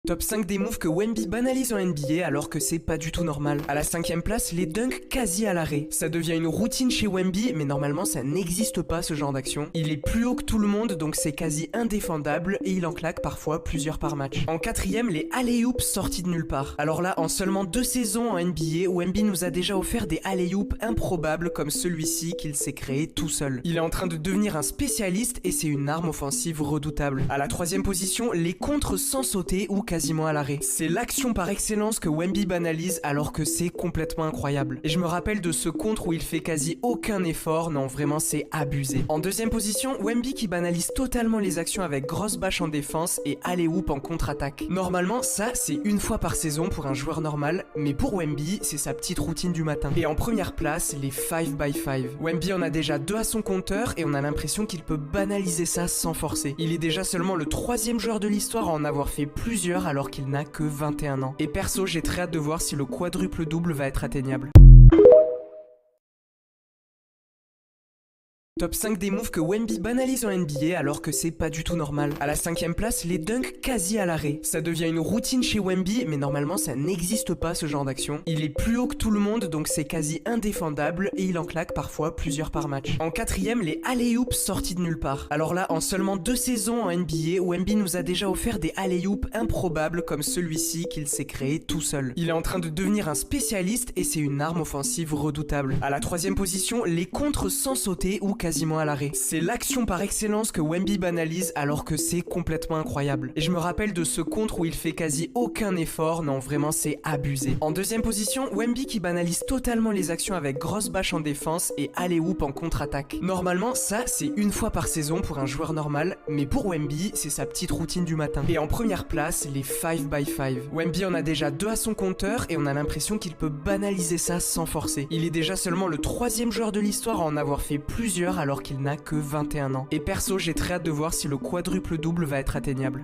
Top 5 des moves que Wemby banalise en NBA alors que c'est pas du tout normal. À la 5ème place, les dunks quasi à l'arrêt. Ça devient une routine chez Wemby, mais normalement ça n'existe pas ce genre d'action. Il est plus haut que tout le monde, donc c'est quasi indéfendable et il en claque parfois plusieurs par match. En 4ème, les alley-oops sortis de nulle part. Alors là, en seulement 2 saisons en NBA, Wemby nous a déjà offert des alley-oops improbables comme celui-ci qu'il s'est créé tout seul. Il est en train de devenir un spécialiste et c'est une arme offensive redoutable. À la 3ème position, les contres sans sauter ou quasiment à l'arrêt. C'est l'action par excellence que Wemby banalise alors que c'est complètement incroyable. Et je me rappelle de ce contre où il fait quasi aucun effort, non vraiment c'est abusé. En 2ème position, Wemby qui banalise totalement les actions avec grosse bâche en défense et alley-oop en contre-attaque. Normalement ça c'est une fois par saison pour un joueur normal, mais pour Wemby c'est sa petite routine du matin. Et en première place, les 5x5. Wemby en a déjà 2 à son compteur et on a l'impression qu'il peut banaliser ça sans forcer. Il est déjà seulement le 3e joueur de l'histoire à en avoir fait plusieurs alors qu'il n'a que 21 ans. Et perso, j'ai très hâte de voir si le quadruple double va être atteignable. Top 5 des moves que Wemby banalise en NBA alors que c'est pas du tout normal. À la 5ème place, les dunks quasi à l'arrêt. Ça devient une routine chez Wemby, mais normalement ça n'existe pas ce genre d'action. Il est plus haut que tout le monde, donc c'est quasi indéfendable et il en claque parfois plusieurs par match. En 4ème, les alley-oops sortis de nulle part. Alors là, en seulement 2 saisons en NBA, Wemby nous a déjà offert des alley-oops improbables comme celui-ci qu'il s'est créé tout seul. Il est en train de devenir un spécialiste et c'est une arme offensive redoutable. À la 3ème position, les contres sans sauter ou quasiment à l'arrêt. C'est l'action par excellence que Wemby banalise alors que c'est complètement incroyable. Et je me rappelle de ce contre où il fait quasi aucun effort, non vraiment c'est abusé. En 2ème position, Wemby qui banalise totalement les actions avec grosse bâche en défense et alley-oop en contre-attaque. Normalement ça c'est une fois par saison pour un joueur normal, mais pour Wemby c'est sa petite routine du matin. Et en première place, les 5x5. Wemby en a déjà 2 à son compteur et on a l'impression qu'il peut banaliser ça sans forcer. Il est déjà seulement le 3e joueur de l'histoire à en avoir fait plusieurs alors qu'il n'a que 21 ans. Et perso, j'ai très hâte de voir si le quadruple double va être atteignable.